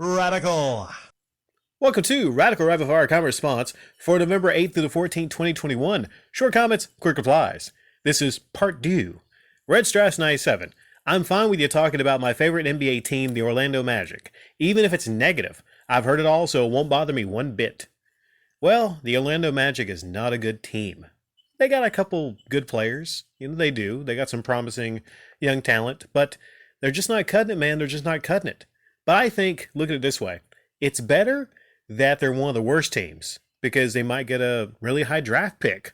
Radical. Welcome to Radical Rapid Fire Comment Response for November 8th through the 14th, 2021. Short comments, quick replies. This is part 2. Red Straps 97. I'm fine with you talking about my favorite NBA team, the Orlando Magic. Even if it's negative. I've heard it all, so it won't bother me one bit. Well, the Orlando Magic is not a good team. They got a couple good players. They do. They got some promising young talent, but they're just not cutting it, man. They're just not cutting it. But I think, look at it this way. It's better that they're one of the worst teams because they might get a really high draft pick.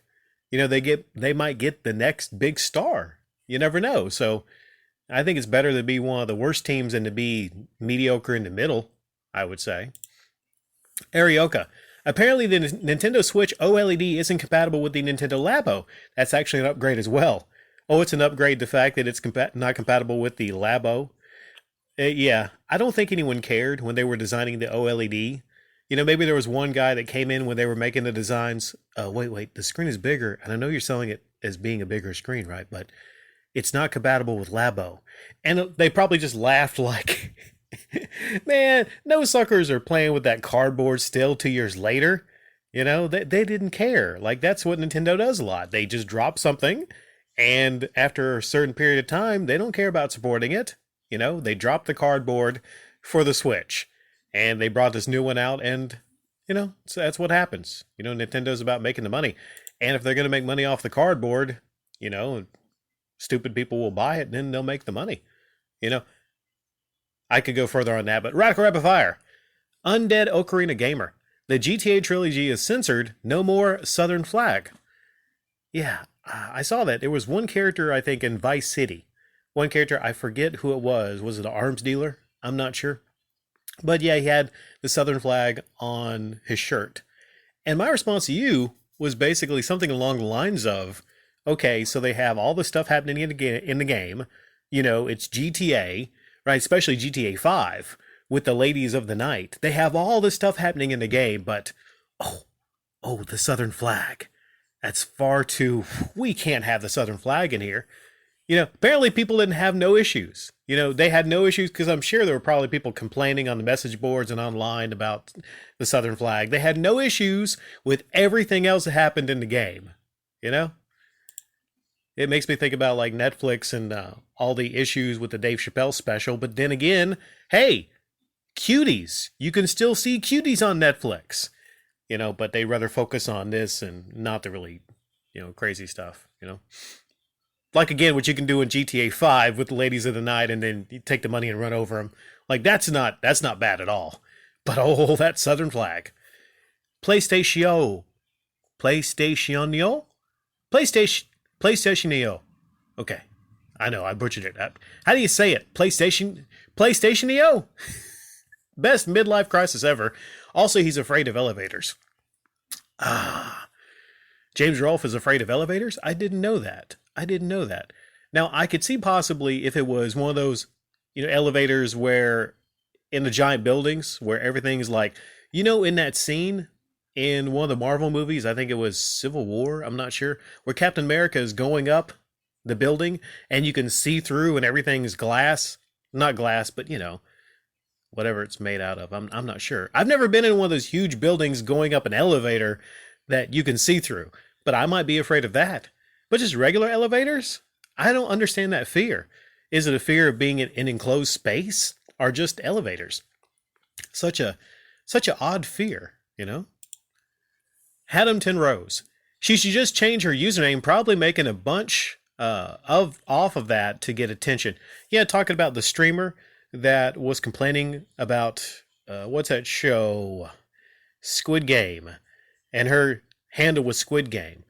They might get the next big star. You never know. So I think it's better to be one of the worst teams than to be mediocre in the middle, I would say. Arioka. Apparently the Nintendo Switch OLED isn't compatible with the Nintendo Labo. That's actually an upgrade as well. Oh, it's an upgrade, the fact that it's not compatible with the Labo. Yeah, I don't think anyone cared when they were designing the OLED. Maybe there was one guy that came in when they were making the designs. Wait, the screen is bigger. And I know you're selling it as being a bigger screen, right? But it's not compatible with Labo. And they probably just laughed like, man, no suckers are playing with that cardboard still 2 years later. They didn't care. Like, that's what Nintendo does a lot. They just drop something, and after a certain period of time, they don't care about supporting it. They dropped the cardboard for the Switch, and they brought this new one out, and, so that's what happens. Nintendo's about making the money. And if they're going to make money off the cardboard, stupid people will buy it, and then they'll make the money. I could go further on that, but Radical Rapid Fire. Undead Ocarina Gamer. The GTA trilogy is censored. No more Southern Flag. Yeah, I saw that. There was one character, I think, in Vice City. One character, I forget who it was. Was it an arms dealer? I'm not sure. But yeah, he had the Southern flag on his shirt. And my response to you was basically something along the lines of, okay, so they have all the stuff happening in the game. It's GTA, right? Especially GTA 5 with the ladies of the night. They have all this stuff happening in the game, but, the Southern flag. That's far too, we can't have the Southern flag in here. Apparently people didn't have no issues. They had no issues because I'm sure there were probably people complaining on the message boards and online about the Southern flag. They had no issues with everything else that happened in the game. It makes me think about like Netflix and all the issues with the Dave Chappelle special. But then again, hey, cuties. You can still see cuties on Netflix. But they rather focus on this and not the really, crazy stuff, Like, again, what you can do in GTA 5 with the ladies of the night and then you take the money and run over them. Like, that's not bad at all. But, that Southern flag. PlayStation. PlayStation. Okay. I know, I butchered it. How do you say it? PlayStation. Best midlife crisis ever. Also, he's afraid of elevators. James Rolfe is afraid of elevators? I didn't know that. Now, I could see possibly if it was one of those, elevators where in the giant buildings where everything's like, in that scene in one of the Marvel movies, I think it was Civil War, I'm not sure, where Captain America is going up the building and you can see through and everything's glass. Not glass, but, whatever it's made out of. I'm not sure. I've never been in one of those huge buildings going up an elevator that you can see through, but I might be afraid of that. But just regular elevators? I don't understand that fear. Is it a fear of being in an enclosed space or just elevators? Such a odd fear, Haddamton Rose. She should just change her username, probably making a bunch off of that to get attention. Yeah, talking about the streamer that was complaining about, what's that show? Squid Game. And her handle was Squid Game.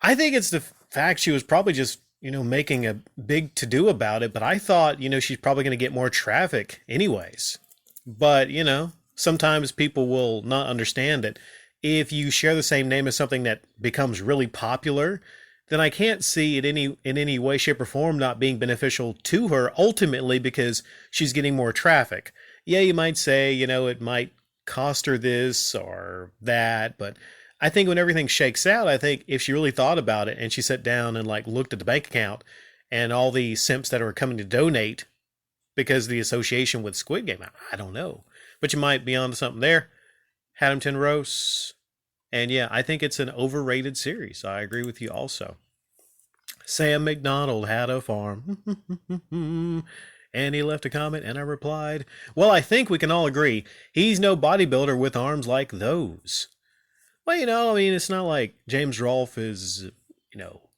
I think it's the fact she was probably just, making a big to-do about it. But I thought, she's probably going to get more traffic anyways. But, sometimes people will not understand that if you share the same name as something that becomes really popular, then I can't see it in any way, shape, or form not being beneficial to her ultimately because she's getting more traffic. Yeah, you might say, it might cost her this or that, but I think when everything shakes out, I think if she really thought about it and she sat down and like looked at the bank account and all the simps that are coming to donate because of the association with Squid Game, I don't know. but you might be onto something there. Haddington Roast. And yeah, I think it's an overrated series. I agree with you also. Sam McDonald had a farm. And he left a comment, and I replied, well, I think we can all agree he's no bodybuilder with arms like those. Well, I mean, it's not like James Rolfe is,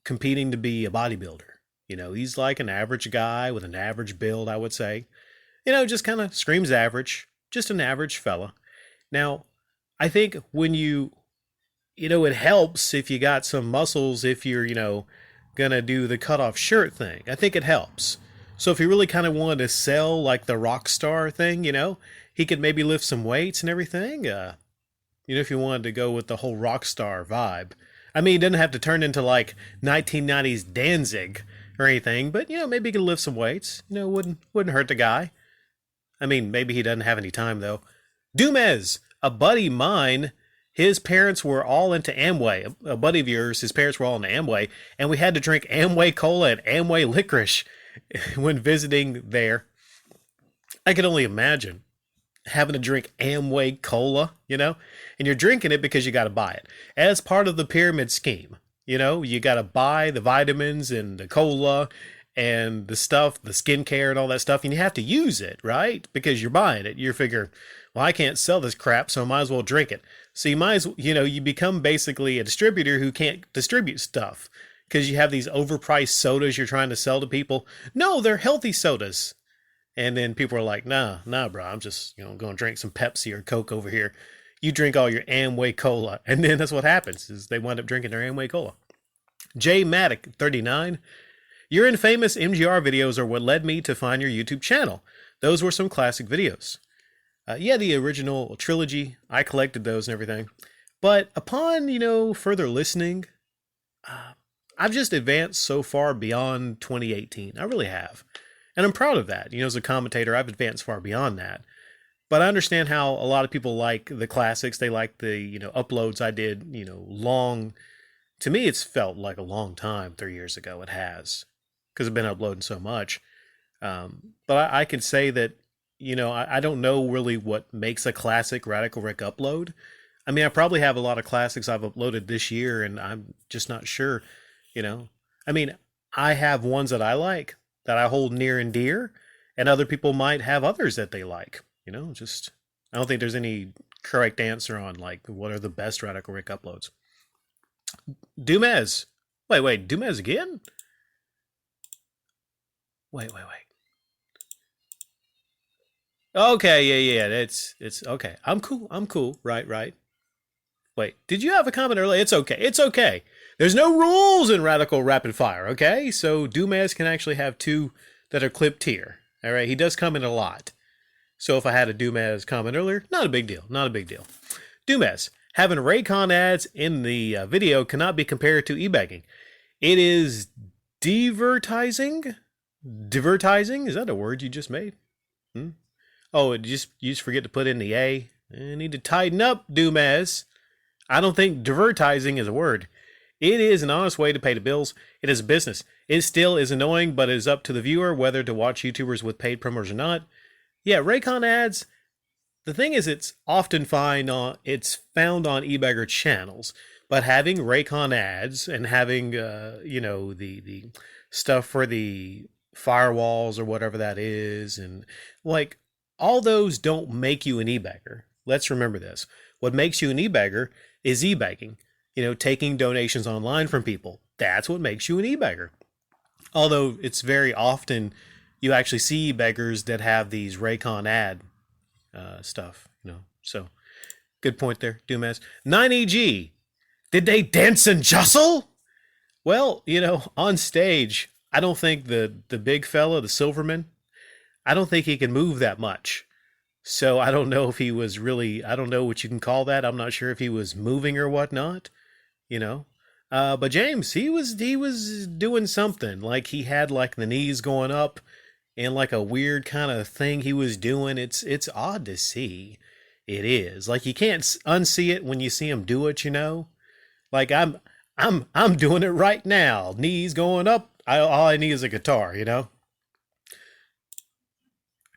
competing to be a bodybuilder. He's like an average guy with an average build, I would say. Just kind of screams average, just an average fella. Now, I think when it helps if you got some muscles, if you're, going to do the cutoff shirt thing. I think it helps. So if he really kind of wanted to sell like the rock star thing, he could maybe lift some weights and everything. If you wanted to go with the whole rock star vibe. I mean, he doesn't have to turn into like 1990s Danzig or anything, but maybe he could lift some weights. Wouldn't hurt the guy. I mean, maybe he doesn't have any time though. Dumez, a buddy of mine, his parents were all into Amway. A buddy of yours, his parents were all into Amway, and we had to drink Amway Cola and Amway licorice when visiting there. I could only imagine having to drink Amway Cola, and you're drinking it because you got to buy it as part of the pyramid scheme. You got to buy the vitamins and the cola and the stuff, the skincare and all that stuff, and you have to use it, right? Because you're buying it. You figure, well, I can't sell this crap, so I might as well drink it. So you might as well, you become basically a distributor who can't distribute stuff because you have these overpriced sodas you're trying to sell to people. No, they're healthy sodas. And then people are like, nah, bro, I'm just, going to drink some Pepsi or Coke over here. You drink all your Amway Cola. And then that's what happens is they wind up drinking their Amway Cola. J Matic 39. Your infamous MGR videos are what led me to find your YouTube channel. Those were some classic videos. The original trilogy, I collected those and everything. But upon, further listening, I've just advanced so far beyond 2018. I really have. And I'm proud of that. As a commentator, I've advanced far beyond that. But I understand how a lot of people like the classics. They like the, uploads I did, long. To me, it's felt like a long time, 3 years ago. It has. Because I've been uploading so much. But I could say that, I don't know really what makes a classic Radical Rick upload. I mean, I probably have a lot of classics I've uploaded this year, and I'm just not sure, I mean, I have ones that I like, that I hold near and dear, and other people might have others that they like. I don't think there's any correct answer on like what are the best Radical Rick uploads. Dumez. Wait, Dumez again? Wait. Okay, yeah, it's okay. I'm cool. Right. Wait, did you have a comment earlier? It's okay. There's no rules in Radical Rapid Fire, okay? So Dumez can actually have two that are clipped here. All right, he does comment a lot. So if I had a Dumez comment earlier, not a big deal. Dumez, having Raycon ads in the video cannot be compared to e-bagging. It is divertising? Divertising? Is that a word you just made? Oh, you just forget to put in the A. I need to tighten up, Dumez. I don't think divertising is a word. It is an honest way to pay the bills. It is a business. It still is annoying, but it is up to the viewer whether to watch YouTubers with paid promos or not. Yeah, Raycon ads, the thing is it's often it's found on eBagger channels, but having Raycon ads and having, the stuff for the firewalls or whatever that is, and like all those don't make you an e-bagger. Let's remember this. What makes you an e-bagger is e-bagging, taking donations online from people. That's what makes you an e-bagger. Although it's very often you actually see e-baggers that have these Raycon ad stuff, So good point there, Dumez. 9EG, did they dance and jostle? Well, on stage, I don't think the big fella, the Silverman, I don't think he can move that much. So I don't know if he was really, I don't know what you can call that. I'm not sure if he was moving or whatnot, But James, he was doing something. Like he had like the knees going up and like a weird kind of thing he was doing. It's odd to see. It is. Like you can't unsee it when you see him do it, Like I'm doing it right now. Knees going up. All I need is a guitar,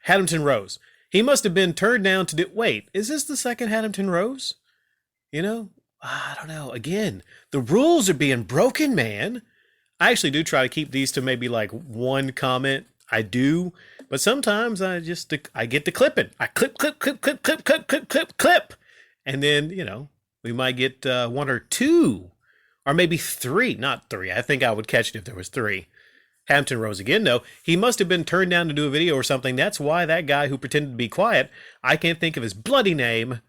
Haddington Rose. He must have been turned down to do. Wait, is this the second Hampton Rose? You know, I don't know. Again, the rules are being broken, man. I actually do try to keep these to maybe like one comment. I do, but sometimes I get to clipping. I clip, clip, clip, clip, clip, clip, clip, clip, clip, and then we might get one or two, or maybe three. Not three. I think I would catch it if there was three. Hampton Rose again, though. He must have been turned down to do a video or something. That's why that guy who pretended to be quiet, I can't think of his bloody name.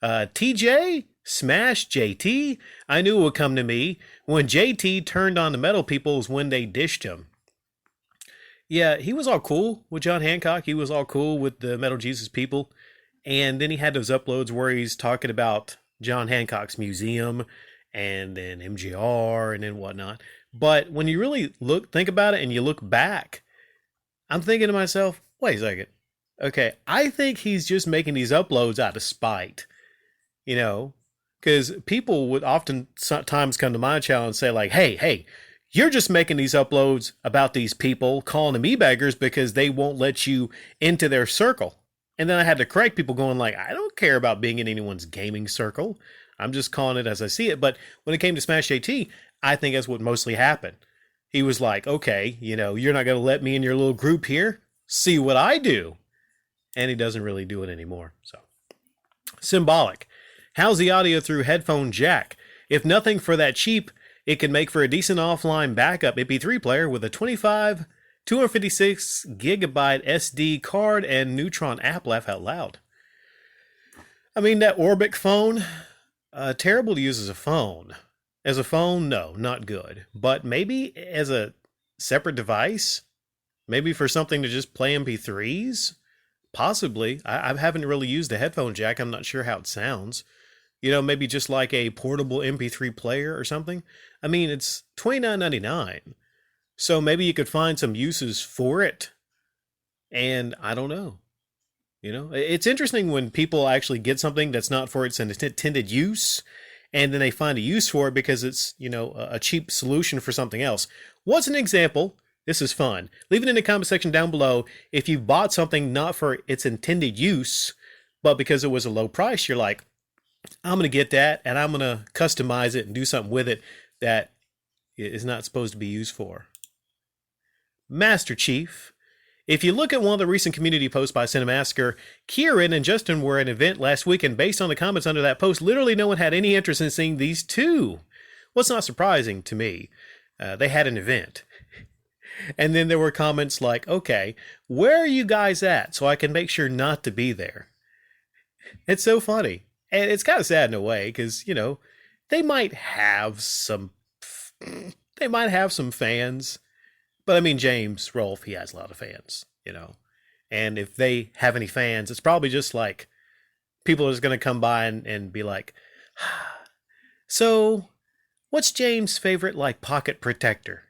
TJ? Smash JT? I knew it would come to me. When JT turned on the metal people was when they dished him. Yeah, he was all cool with John Hancock. He was all cool with the Metal Jesus people. And then he had those uploads where he's talking about John Hancock's museum and then MGR and then whatnot. But when you really think about it and you look back, I'm thinking to myself, wait a second. Okay, I think he's just making these uploads out of spite. Because people would often sometimes come to my channel and say like, hey, you're just making these uploads about these people, calling them e-beggars because they won't let you into their circle. And then I had to correct people going like, I don't care about being in anyone's gaming circle. I'm just calling it as I see it. But when it came to Smash JT, I think that's what mostly happened. He was like, okay, you're not going to let me in your little group here. See what I do. And he doesn't really do it anymore. So symbolic. How's the audio through headphone jack? If nothing for that cheap, it can make for a decent offline backup MP3 player with a 256 gigabyte SD card and Neutron app. Laugh out loud. I mean, that Orbic phone, terrible to use as a phone. As a phone, no, not good. But maybe as a separate device? Maybe for something to just play MP3s? Possibly. I haven't really used a headphone jack. I'm not sure how it sounds. Maybe just like a portable MP3 player or something. I mean, it's $29.99. So maybe you could find some uses for it. And I don't know. It's interesting when people actually get something that's not for its intended use, and then they find a use for it because it's, a cheap solution for something else. What's an example? This is fun. Leave it in the comment section down below. If you bought something not for its intended use, but because it was a low price, you're like, I'm going to get that and I'm going to customize it and do something with it that is not supposed to be used for. Master Chief. If you look at one of the recent community posts by Cinemassacre, Kieran and Justin were at an event last week, and based on the comments under that post, literally no one had any interest in seeing these two. What's not surprising to me, they had an event. And then there were comments like, okay, where are you guys at so I can make sure not to be there? It's so funny. And it's kind of sad in a way because, they might have some fans. But I mean, James Rolfe, he has a lot of fans, And if they have any fans, it's probably just like people are just going to come by and be like, so what's James' favorite like pocket protector?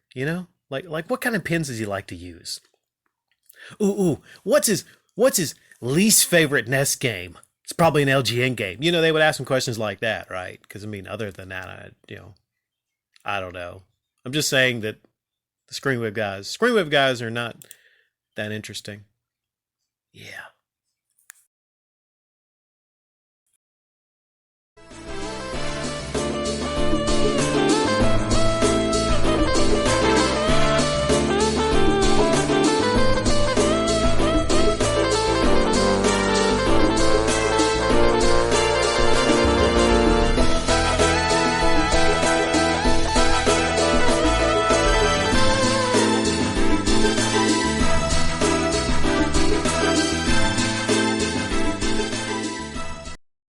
Like what kind of pins does he like to use? Ooh, what's his least favorite NES game? It's probably an LGN game. They would ask him questions like that, right? Because I mean, other than that, I don't know. I'm just saying that the Screenwave guys are not that interesting. Yeah.